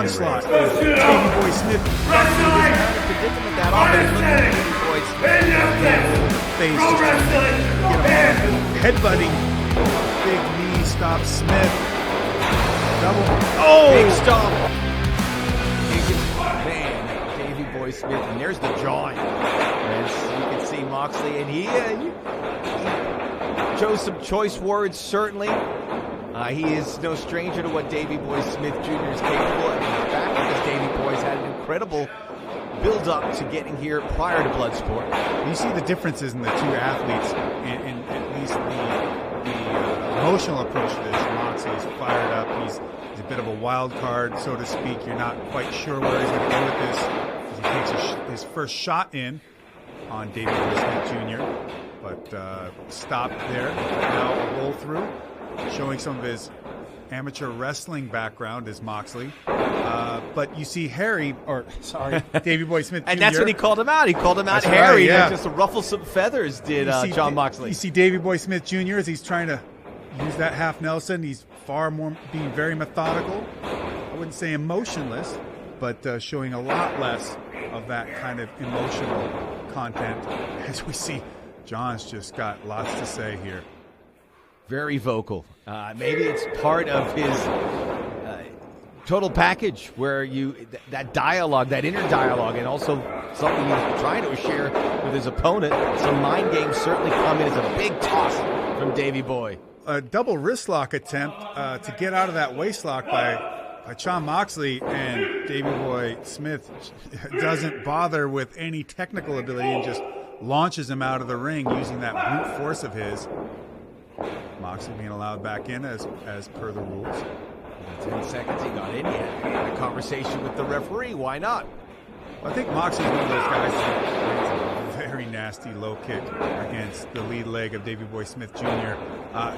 onslaught. Davey Boy Smith Wrestling! Predicament that often looking at face, headbutting. Big knee stops Smith. Double. Oh! Big stomp. Man, Davey Boy Smith, and there's the jaw. As you can see, Moxley, and he chose some choice words, certainly. He is no stranger to what Davey Boy Smith Jr. is capable of. In fact, because Davey Boy's had an incredible build-up to getting here prior to Bloodsport. You see the differences in the two athletes, in at least the emotional approach to this. Moxley is fired up. He's a bit of a wild card, so to speak. You're not quite sure where he's going to go with this. He takes his first shot in on Davey Boy Smith Jr., but stopped there. Now a roll through. Showing some of his amateur wrestling background is Moxley. But you see Davey Boy Smith Jr. And that's when he called him out. He called him out, That's Harry. right, yeah. Just to ruffle some feathers, did Jon Moxley. You see Davey Boy Smith Jr. as he's trying to use that half Nelson. He's far more being very methodical. I wouldn't say emotionless, but showing a lot less of that kind of emotional content. As we see, Jon's just got lots to say here. Very vocal. Maybe it's part of his total package where that dialogue, that inner dialogue, and also something he's trying to share with his opponent. Some mind games certainly come in as a big toss from Davey Boy. A double wrist lock attempt to get out of that waist lock by Jon Moxley, and Davey Boy Smith doesn't bother with any technical ability and just launches him out of the ring using that brute force of his. Moxley being allowed back in as per the rules. 10 seconds he got in yet. Had a conversation with the referee. Why not? I think Moxley's one of those guys who brings a very nasty low kick against the lead leg of Davey Boy Smith Jr.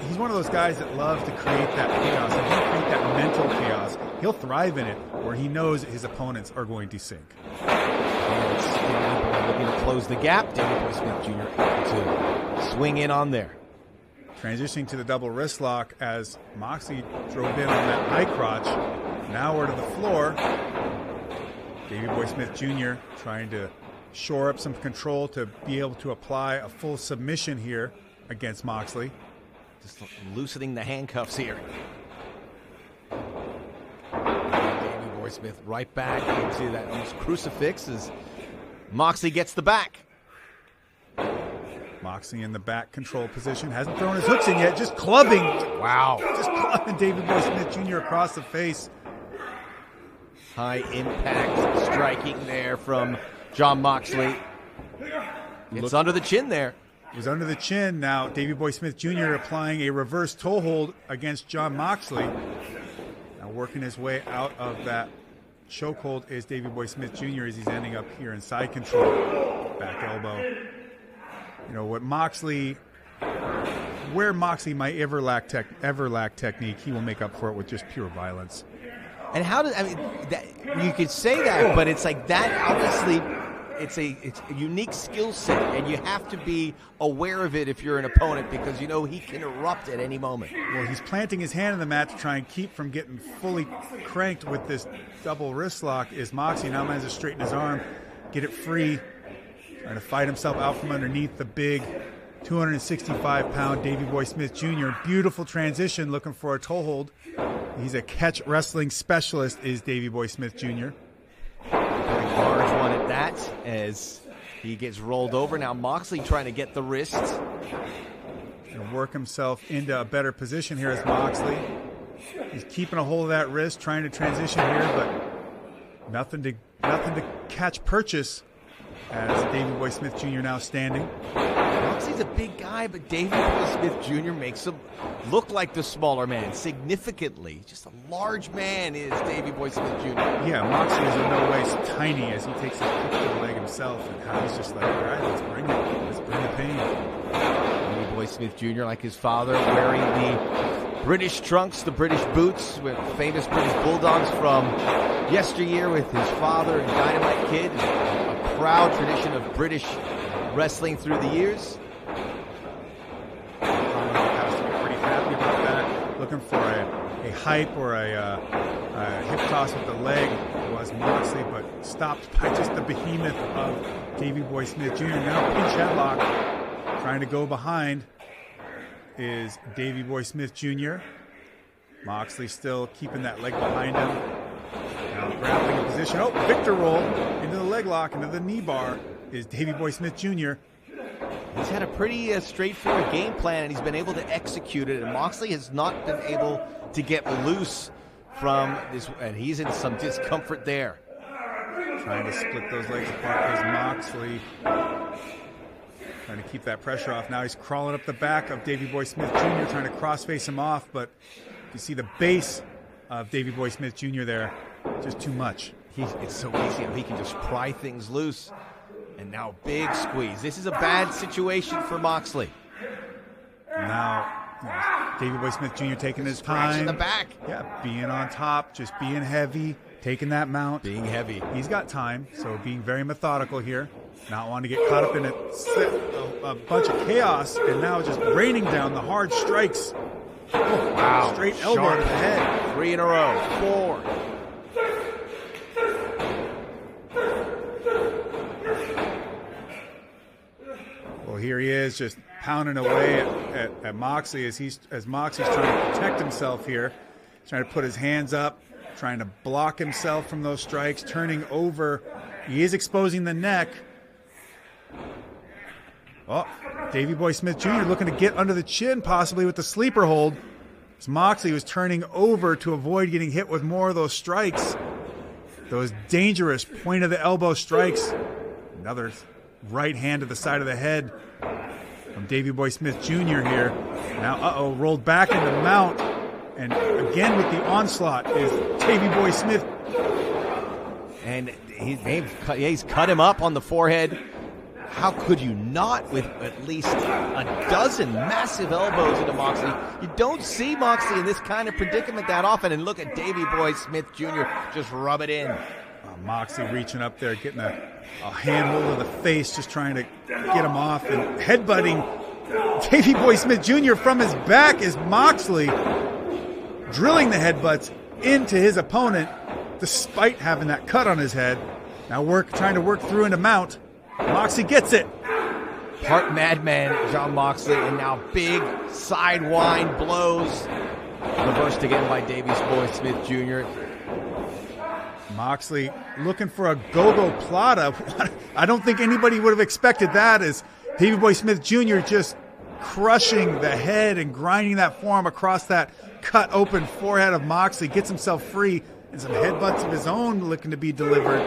He's one of those guys that loves to create that chaos. And he'll create that mental chaos. He'll thrive in it where he knows his opponents are going to sink. Looking to close the gap. Davey Boy Smith Jr. able to swing in on there. Transitioning to the double wrist lock as Moxley drove in on that high crotch. Now we're to the floor. Davey Boy Smith Jr. trying to shore up some control to be able to apply a full submission here against Moxley. Just loosening the handcuffs here. Davey Boy Smith right back into that almost crucifix as Moxley gets the back. Moxley in the back control position. Hasn't thrown his hooks in yet. Just clubbing. Wow. Just clubbing Davey Boy Smith Jr. across the face. High impact striking there from Jon Moxley. It's under the chin there. It was under the chin. Now Davey Boy Smith Jr. applying a reverse toe hold against Jon Moxley. Now working his way out of that chokehold is Davey Boy Smith Jr. as he's ending up here in side control. Back elbow. You know what where Moxley might ever lack technique, he will make up for it with just pure violence. And you could say that, but it's like that. Obviously, it's a unique skill set, and you have to be aware of it if you're an opponent because he can erupt at any moment. Well, he's planting his hand in the mat to try and keep from getting fully cranked with this double wrist lock. Is Moxley now manages to straighten his arm, get it free. Trying to fight himself out from underneath the big 265-pound Davey Boy Smith Jr. Beautiful transition, looking for a toe hold. He's a catch wrestling specialist, is Davey Boy Smith Jr. Large one at that as he gets rolled over. Now Moxley trying to get the wrist. And work himself into a better position here as Moxley. He's keeping a hold of that wrist, trying to transition here, but nothing to catch purchase. As Davey Boy Smith Jr. now standing. Moxley's a big guy, but Davey Boy Smith Jr. makes him look like the smaller man significantly. Just a large man is Davey Boy Smith Jr. Yeah, Moxley is in no way tiny as he takes his kick to the leg himself, and how he's just like, all right, let's bring it. Let's bring the pain. Davey Boy Smith Jr., like his father, wearing the British trunks, the British boots, with famous British Bulldogs from yesteryear with his father and Dynamite Kid. Proud tradition of British wrestling through the years. Has to be pretty happy about that. Looking for a a hype or a hip toss with the leg was Moxley, but stopped by just the behemoth of Davey Boy Smith Jr. Now pinch headlock, trying to go behind is Davey Boy Smith Jr. Moxley still keeping that leg behind him. Now grappling in position. Oh, Victor roll into the leg lock, into the knee bar is Davey Boy Smith Jr. He's had a pretty straightforward game plan, and he's been able to execute it. And Moxley has not been able to get loose from this, and he's in some discomfort there. Trying to split those legs apart is Moxley. Trying to keep that pressure off. Now he's crawling up the back of Davey Boy Smith Jr., trying to cross-face him off, but you see the base of Davey Boy Smith Jr. there, just too much. It's so easy. He can just pry things loose. And now big squeeze. This is a bad situation for Moxley. Now, Davey Boy Smith Jr. taking his time. In the back. Yeah, being on top, just being heavy, taking that mount. Being heavy. He's got time, so being very methodical here. Not wanting to get caught up in a bunch of chaos, and now just raining down the hard strikes. Oh, wow. Straight elbow Sharp. to the head. 3 in a row. 4. Well, here he is, just pounding away at Moxley as Moxley's trying to protect himself here, trying to put his hands up, trying to block himself from those strikes, turning over. He is exposing the neck. Oh, Davey Boy Smith Jr. looking to get under the chin, possibly with the sleeper hold. As Moxley was turning over to avoid getting hit with more of those strikes. Those dangerous point of the elbow strikes. Another right hand to the side of the head from Davey Boy Smith Jr. here. Now, rolled back into mount. And again with the onslaught is Davey Boy Smith. And he's cut him up on the forehead. How could you not, with at least a dozen massive elbows into Moxley? You don't see Moxley in this kind of predicament that often. And look at Davey Boy Smith Jr. just rub it in. Moxley reaching up there, getting a handhold of the face, just trying to get him off, and headbutting Davey Boy Smith Jr. from his back is Moxley, drilling the headbutts into his opponent despite having that cut on his head. Now trying to work through into mount. Moxley gets it. Part madman, Jon Moxley, and now big sidewind blows. Reversed again by Davey Boy Smith Jr. Moxley looking for a go-go plata. I don't think anybody would have expected that, as Davey Boy Smith Jr. just crushing the head and grinding that forearm across that cut open forehead of Moxley. Gets himself free, and some headbutts of his own looking to be delivered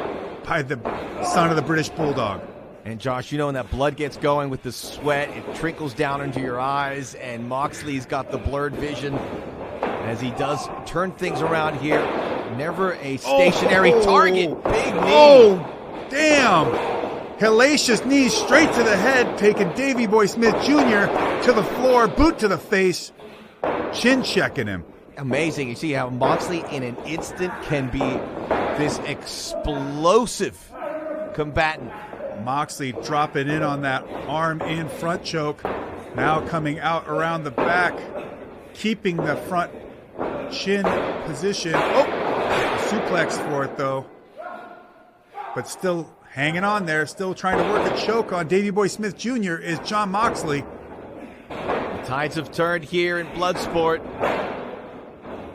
by the son of the British Bulldog. And Josh, you know when that blood gets going with the sweat, it trickles down into your eyes, and Moxley's got the blurred vision as he does turn things around here. Never a stationary target. Big knee. Oh, damn. Hellacious knee straight to the head, taking Davey Boy Smith Jr. to the floor, boot to the face, chin checking him. Amazing. You see how Moxley in an instant can be this explosive combatant. Moxley dropping in on that arm in front choke. Now coming out around the back, keeping the front chin position. Suplex for it though. But still hanging on there, still trying to work a choke on Davey Boy Smith Jr. is Jon Moxley. The tides have turned here in Bloodsport.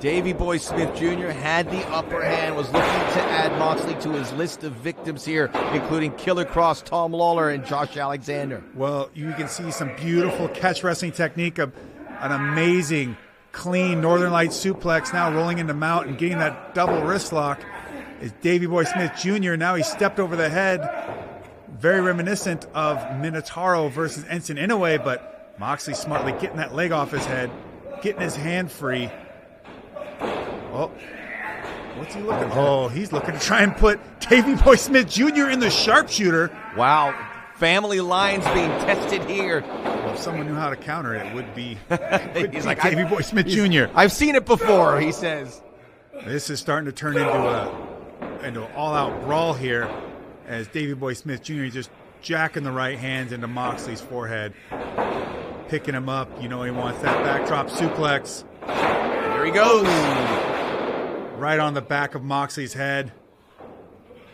Davey Boy Smith Jr. had the upper hand, was looking to add Moxley to his list of victims here, including Killer Cross, Tom Lawler, and Josh Alexander. Well, you can see some beautiful catch wrestling technique, of an amazing, clean Northern Lights suplex, now rolling into mount and getting that double wrist lock is Davey Boy Smith Jr. Now he stepped over the head, very reminiscent of Minotauro versus Ensign Inoue, but Moxley smartly getting that leg off his head, getting his hand free. Oh, what's he looking for? Oh, he's looking to try and put Davey Boy Smith Jr. in the sharpshooter. Wow, family lines being tested here. Well, if someone knew how to counter it, it would be, He's like, Davey Boy Smith Jr. I've seen it before, he says. This is starting to turn into an all-out brawl here as Davey Boy Smith Jr. just jacking the right hands into Moxley's forehead, picking him up. You know he wants that backdrop suplex. Here he goes. Right on the back of Moxley's head.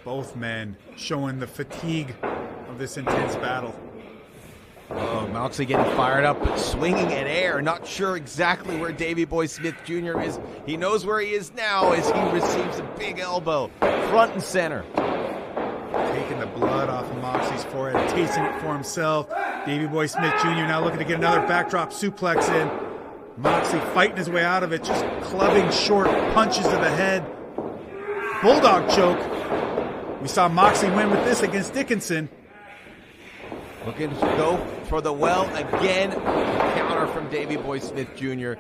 Both men showing the fatigue of this intense battle. Oh, Moxley getting fired up, but swinging at air. Not sure exactly where Davey Boy Smith Jr. is. He knows where he is now as he receives a big elbow. Front and center. Taking the blood off of Moxley's forehead, tasting it for himself. Davey Boy Smith Jr. now looking to get another backdrop suplex in. Moxley fighting his way out of it, just clubbing short punches to the head. Bulldog choke. We saw Moxley win with this against Dickinson. Looking to go for the well again. Counter from Davey Boy Smith Jr.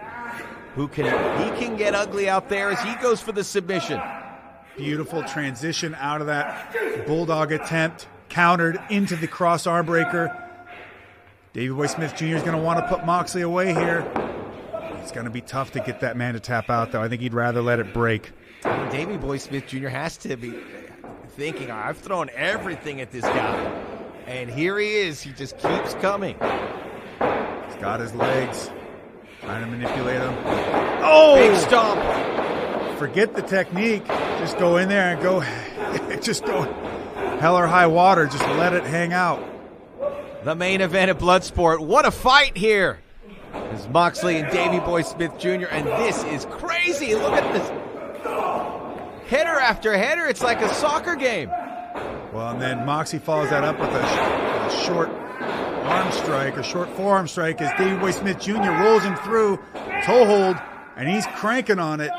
He can get ugly out there as he goes for the submission. Beautiful transition out of that Bulldog attempt. Countered into the cross arm breaker. Davey Boy Smith Jr. is going to want to put Moxley away here. It's going to be tough to get that man to tap out, though. I think he'd rather let it break. Davey Boy Smith Jr. has to be thinking, I've thrown everything at this guy. And here he is. He just keeps coming. He's got his legs. Trying to manipulate him. Oh! Big stomp. Forget the technique. Just go in there and go. Just go hell or high water. Just let it hang out. The main event of Bloodsport. What a fight here. There's Moxley and Davey Boy Smith Jr. And this is crazy. Look at this. Header after header. It's like a soccer game. Well, and then Moxley follows that up with a short arm strike, a short forearm strike as Davey Boy Smith Jr. rolls him through, toe hold, and he's cranking on it.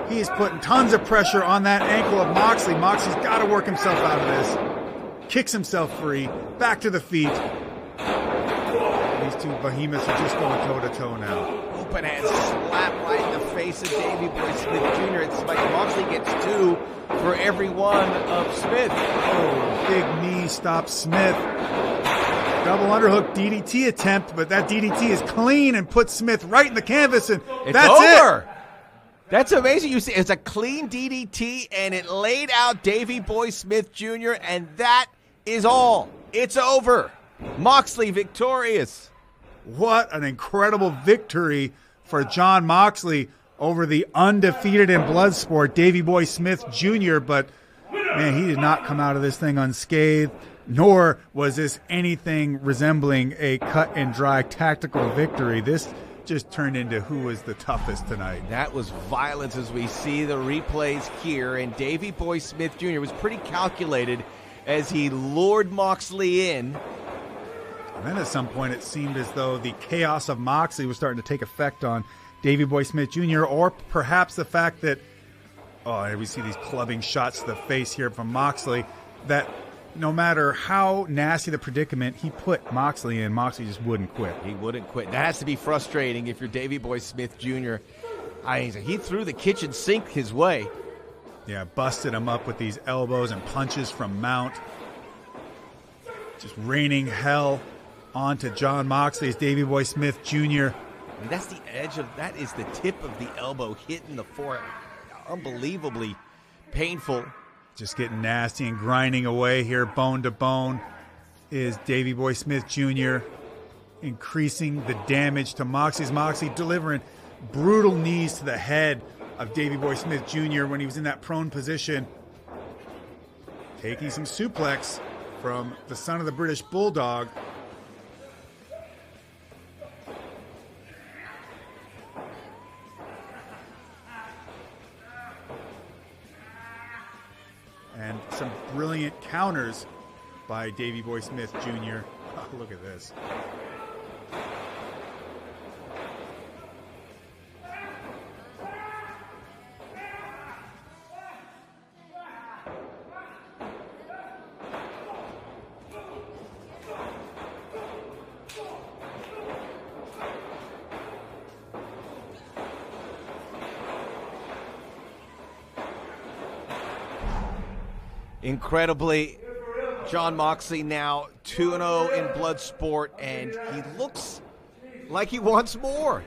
He is putting tons of pressure on that ankle of Moxley. Moxley's got to work himself out of this. Kicks himself free, back to the feet. These two behemoths are just going toe-to-toe now. Open hand slap right in the face of Davey Boy Smith Jr. It's like Moxley gets two for every one of Smith. Oh, big knee stops Smith. Double underhook DDT attempt, but that DDT is clean and puts Smith right in the canvas, and that's over. It. That's amazing. You see, it's a clean DDT, and it laid out Davey Boy Smith Jr., and that is all. It's over. Moxley victorious. What an incredible victory for Jon Moxley over the undefeated in Bloodsport, Davey Boy Smith Jr., but man, he did not come out of this thing unscathed, nor was this anything resembling a cut and dry tactical victory. This just turned into who was the toughest tonight. That was violence as we see the replays here, and Davey Boy Smith Jr. was pretty calculated as he lured Moxley in. And then at some point it seemed as though the chaos of Moxley was starting to take effect on Davey Boy Smith Jr., or perhaps the fact that, we see these clubbing shots to the face here from Moxley, that no matter how nasty the predicament he put Moxley in, Moxley just wouldn't quit. He wouldn't quit. That has to be frustrating if you're Davey Boy Smith Jr. He threw the kitchen sink his way. Yeah, busted him up with these elbows and punches from Mount. Just raining hell onto Jon Moxley as Davey Boy Smith Jr. And that's the edge of, that is the tip of the elbow hitting the forehead. Unbelievably painful. Just getting nasty and grinding away here, bone to bone, is Davey Boy Smith Jr. increasing the damage to Moxley's. Moxley delivering brutal knees to the head of Davey Boy Smith Jr. when he was in that prone position. Taking some suplex from the son of the British Bulldog. And some brilliant counters by Davey Boy Smith Jr. Oh, look at this. Incredibly, Jon Moxley now 2-0 in Bloodsport, and he looks like he wants more.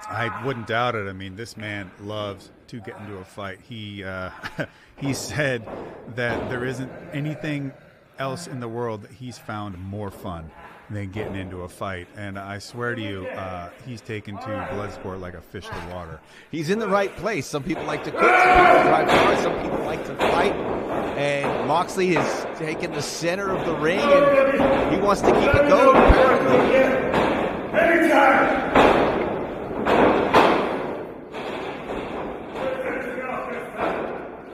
I wouldn't doubt it. I mean, this man loves to get into a fight. He he said that there isn't anything else in the world that he's found more fun than getting into a fight. And I swear to you, he's taken to Bloodsport like a fish to water. He's in the right place. Some people like to cook, some people drive cars, some people like to fight. And Moxley has taken the center of the ring, and he wants to keep it going, apparently.